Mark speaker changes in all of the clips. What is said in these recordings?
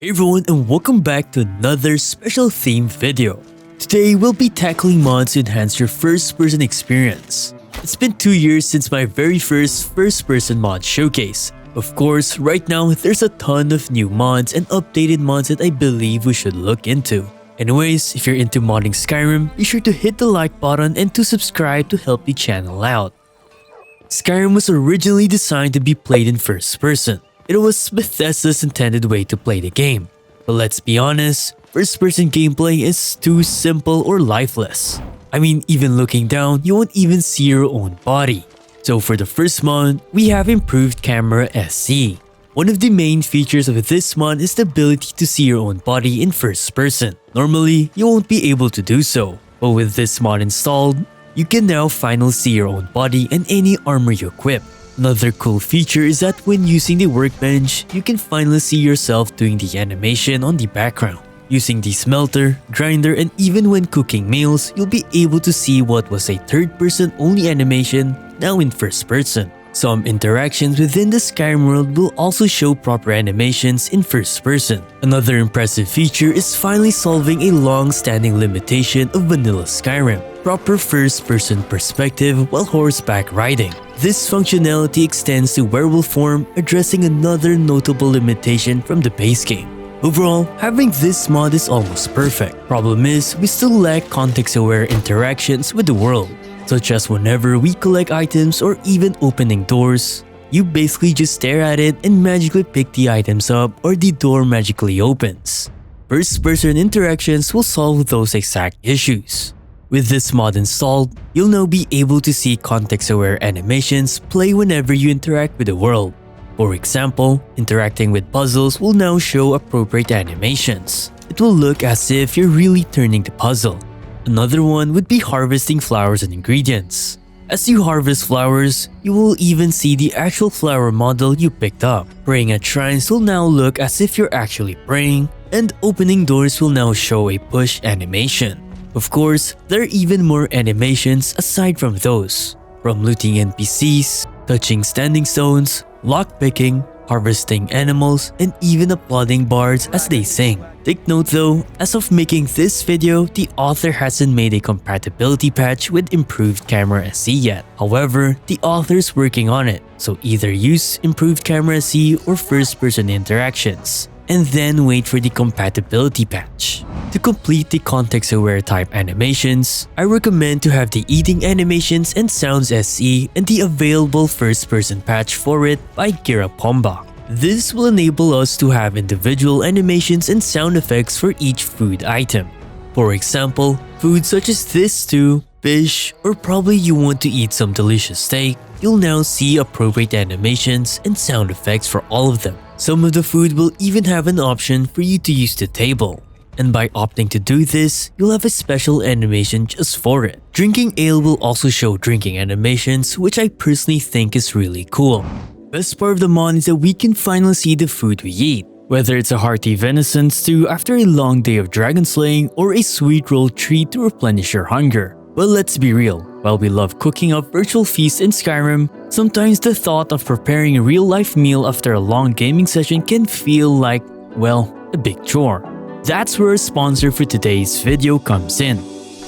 Speaker 1: Hey everyone, and welcome back to another special theme video. Today we'll be tackling mods to enhance your first-person experience. It's been 2 years since my very first-person mod showcase. Of course, right now there's a ton of new mods and updated mods that I believe we should look into. Anyways, if you're into modding Skyrim, be sure to hit the like button and to subscribe to help the channel out. Skyrim was originally designed to be played in first person. It was Bethesda's intended way to play the game. But let's be honest, first-person gameplay is too simple or lifeless. I mean, even looking down, you won't even see your own body. So for the first mod, we have improved Camera SE. One of the main features of this mod is the ability to see your own body in first person. Normally, you won't be able to do so. But with this mod installed, you can now finally see your own body and any armor you equip. Another cool feature is that when using the workbench, you can finally see yourself doing the animation on the background. Using the smelter, grinder, and even when cooking meals, you'll be able to see what was a third-person only animation now in first person. Some interactions within the Skyrim world will also show proper animations in first person. Another impressive feature is finally solving a long-standing limitation of vanilla Skyrim: proper first-person perspective while horseback riding. This functionality extends to werewolf form, addressing another notable limitation from the base game. Overall, having this mod is almost perfect. Problem is, we still lack context-aware interactions with the world, such as whenever we collect items or even opening doors. You basically just stare at it and magically pick the items up or the door magically opens. First-person interactions will solve those exact issues. With this mod installed, you'll now be able to see context-aware animations play whenever you interact with the world. For example, interacting with puzzles will now show appropriate animations. It will look as if you're really turning the puzzle. Another one would be harvesting flowers and ingredients. As you harvest flowers, you will even see the actual flower model you picked up. Praying at shrines will now look as if you're actually praying, and opening doors will now show a push animation. Of course, there are even more animations aside from those, from looting NPCs, touching standing stones, lockpicking, harvesting animals, and even applauding bards as they sing. Take note though, as of making this video, the author hasn't made a compatibility patch with improved Camera SE yet. However, the author is working on it, so either use improved Camera SE or first-person interactions, and then wait for the compatibility patch. To complete the context-aware type animations, I recommend to have the eating animations and sounds SE and the available first-person patch for it by Pomba. This will enable us to have individual animations and sound effects for each food item. For example, food such as this stew, fish, or probably you want to eat some delicious steak, you'll now see appropriate animations and sound effects for all of them. Some of the food will even have an option for you to use the table. And by opting to do this, you'll have a special animation just for it. Drinking ale will also show drinking animations, which I personally think is really cool. Best part of the mod is that we can finally see the food we eat. Whether it's a hearty venison stew after a long day of dragon slaying or a sweet rolled treat to replenish your hunger. But let's be real, while we love cooking up virtual feasts in Skyrim, sometimes the thought of preparing a real-life meal after a long gaming session can feel like, well, a big chore. That's where a sponsor for today's video comes in: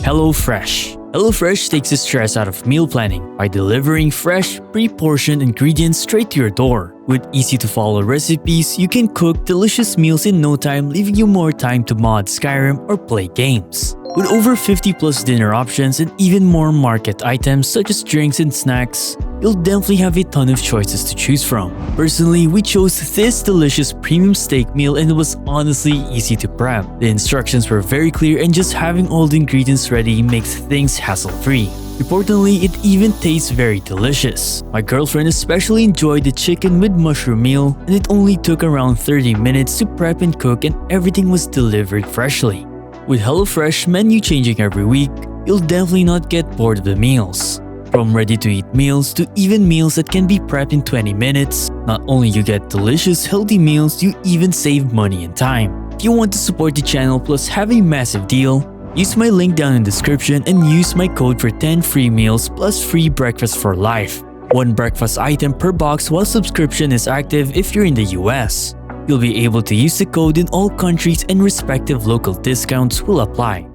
Speaker 1: HelloFresh. HelloFresh takes the stress out of meal planning by delivering fresh, pre-portioned ingredients straight to your door. With easy-to-follow recipes, you can cook delicious meals in no time, leaving you more time to mod Skyrim or play games. With over 50 plus dinner options and even more market items such as drinks and snacks, you'll definitely have a ton of choices to choose from. Personally, we chose this delicious premium steak meal and it was honestly easy to prep. The instructions were very clear and just having all the ingredients ready makes things hassle-free. Importantly, it even tastes very delicious. My girlfriend especially enjoyed the chicken with mushroom meal, and it only took around 30 minutes to prep and cook and everything was delivered freshly. With HelloFresh menu changing every week, you'll definitely not get bored of the meals. From ready-to-eat meals to even meals that can be prepped in 20 minutes, not only you get delicious healthy meals, you even save money and time. If you want to support the channel plus have a massive deal, use my link down in the description and use my code for 10 free meals plus free breakfast for life. One breakfast item per box while subscription is active if you're in the US. You'll be able to use the code in all countries and respective local discounts will apply.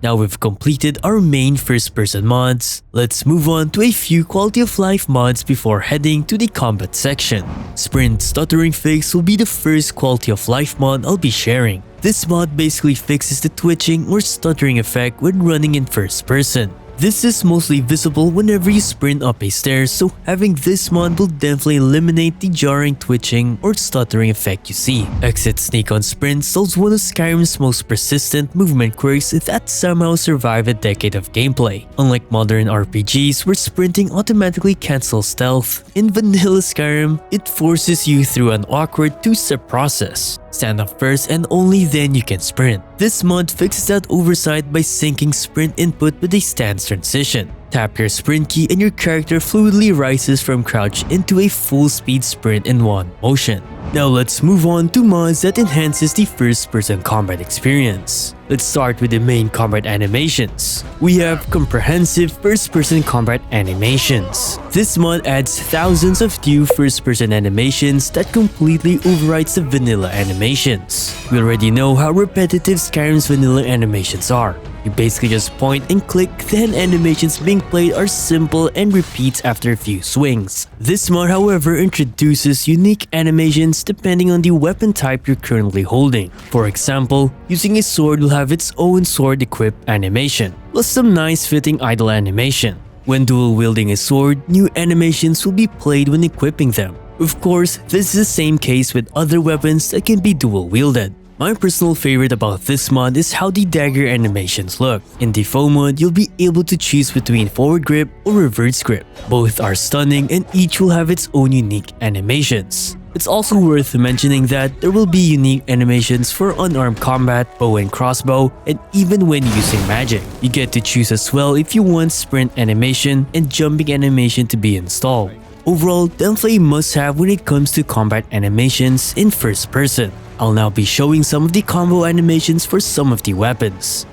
Speaker 1: Now we've completed our main first-person mods, let's move on to a few quality of life mods before heading to the combat section. Sprint Stuttering Fix will be the first quality of life mod I'll be sharing. This mod basically fixes the twitching or stuttering effect when running in first person. This is mostly visible whenever you sprint up a stair, so having this mod will definitely eliminate the jarring twitching or stuttering effect you see. Exit Sneak on Sprint solves one of Skyrim's most persistent movement quirks that somehow survive a decade of gameplay. Unlike modern RPGs where sprinting automatically cancels stealth, in vanilla Skyrim, it forces you through an awkward two-step process. Stand up first and only then you can sprint. This mod fixes that oversight by syncing sprint input with a stance transition. Tap your sprint key and your character fluidly rises from crouch into a full-speed sprint in one motion. Now let's move on to mods that enhances the first-person combat experience. Let's start with the main combat animations. We have comprehensive first-person combat animations. This mod adds thousands of new first-person animations that completely overrides the vanilla animations. We already know how repetitive Skyrim's vanilla animations are. You basically just point and click, then animations being played are simple and repeats after a few swings. This mod, however, introduces unique animations depending on the weapon type you're currently holding. For example, using a sword will have its own sword equip animation, plus some nice fitting idle animation. When dual wielding a sword, new animations will be played when equipping them. Of course, this is the same case with other weapons that can be dual wielded. My personal favorite about this mod is how the dagger animations look. In default mode, you'll be able to choose between forward grip or reverse grip. Both are stunning and each will have its own unique animations. It's also worth mentioning that there will be unique animations for unarmed combat, bow and crossbow, and even when using magic. You get to choose as well if you want sprint animation and jumping animation to be installed. Overall, definitely a must-have when it comes to combat animations in first person. I'll now be showing some of the combo animations for some of the weapons.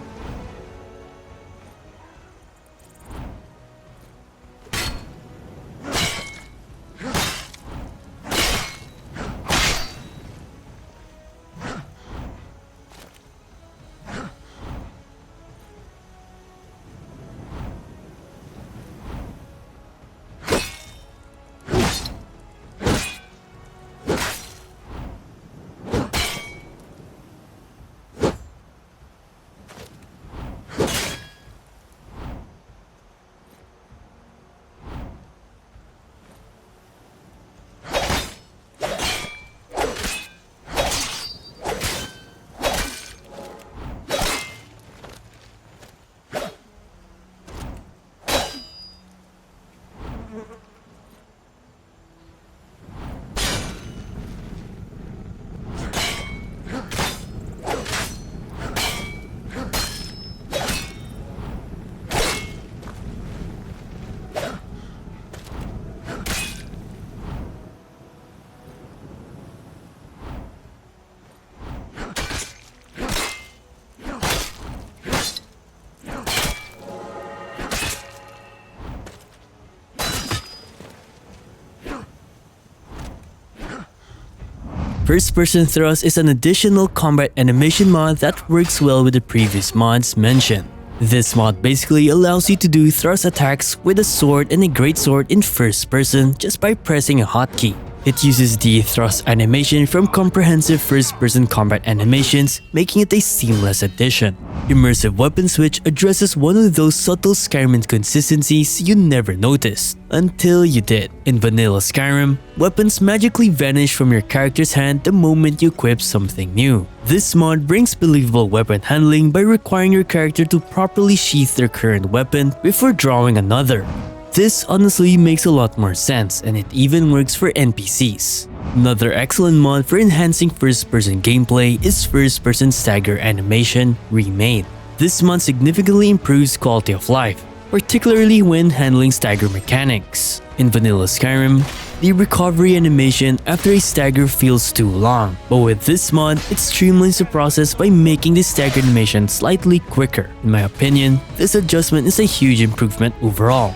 Speaker 1: First-person thrust is an additional combat animation mod that works well with the previous mods mentioned. This mod basically allows you to do thrust attacks with a sword and a greatsword in first person just by pressing a hotkey. It uses the thrust animation from comprehensive first-person combat animations, making it a seamless addition. Immersive Weapon Switch addresses one of those subtle Skyrim inconsistencies you never noticed, until you did. In vanilla Skyrim, weapons magically vanish from your character's hand the moment you equip something new. This mod brings believable weapon handling by requiring your character to properly sheath their current weapon before drawing another. This honestly makes a lot more sense, and it even works for NPCs. Another excellent mod for enhancing first-person gameplay is first-person stagger animation remade. This mod significantly improves quality of life, particularly when handling stagger mechanics. In vanilla Skyrim, the recovery animation after a stagger feels too long, but with this mod, it streamlines the process by making the stagger animation slightly quicker. In my opinion, this adjustment is a huge improvement overall.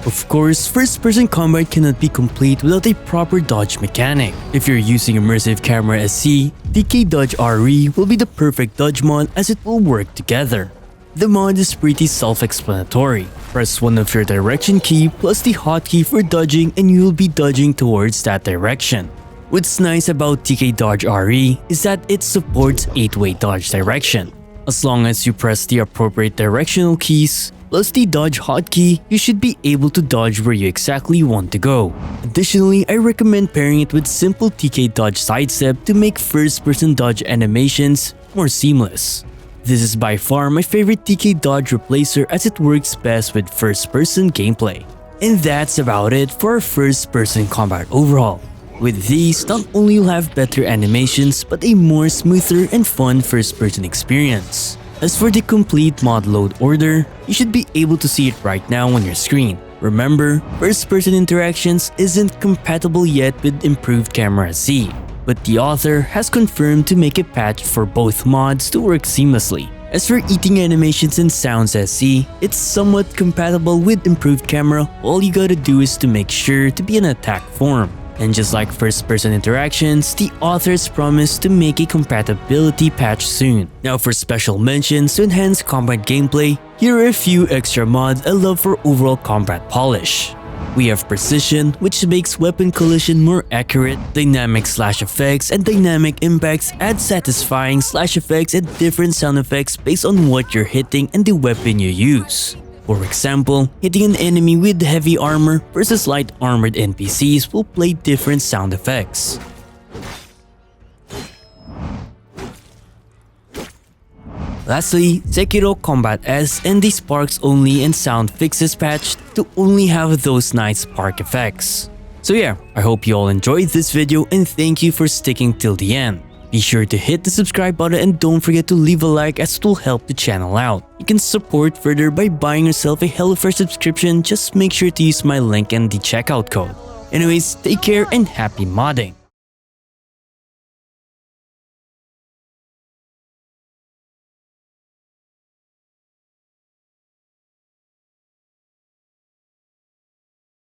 Speaker 1: Of course, first-person combat cannot be complete without a proper dodge mechanic. If you're using Immersive Camera SE, TK Dodge RE will be the perfect dodge mod as it will work together. The mod is pretty self-explanatory. Press one of your direction key plus the hotkey for dodging and you'll be dodging towards that direction. What's nice about TK Dodge RE is that it supports 8-way dodge direction. As long as you press the appropriate directional keys, plus the dodge hotkey, you should be able to dodge where you exactly want to go. Additionally, I recommend pairing it with simple TK Dodge Sidestep to make first-person dodge animations more seamless. This is by far my favorite TK Dodge replacer as it works best with first-person gameplay. And that's about it for our first-person combat overhaul. With these, not only you'll have better animations but a more smoother and fun first-person experience. As for the complete mod load order, you should be able to see it right now on your screen. Remember, first-person interactions isn't compatible yet with improved Camera SE, but the author has confirmed to make a patch for both mods to work seamlessly. As for eating animations and sounds SE, it's somewhat compatible with improved camera, all you gotta do is to make sure to be in attack form. And just like first-person interactions, the authors promised to make a compatibility patch soon. Now for special mentions to enhance combat gameplay, here are a few extra mods I love for overall combat polish. We have Precision, which makes weapon collision more accurate, dynamic slash effects and dynamic impacts add satisfying slash effects and different sound effects based on what you're hitting and the weapon you use. For example, hitting an enemy with heavy armor versus light armored NPCs will play different sound effects. Lastly, Sekiro Combat S and the Sparks Only and Sound Fixes patch to only have those nice spark effects. So yeah, I hope you all enjoyed this video and thank you for sticking till the end. Be sure to hit the subscribe button and don't forget to leave a like as it will help the channel out. You can support further by buying yourself a HelloFresh subscription, just make sure to use my link and the checkout code. Anyways, take care and happy modding!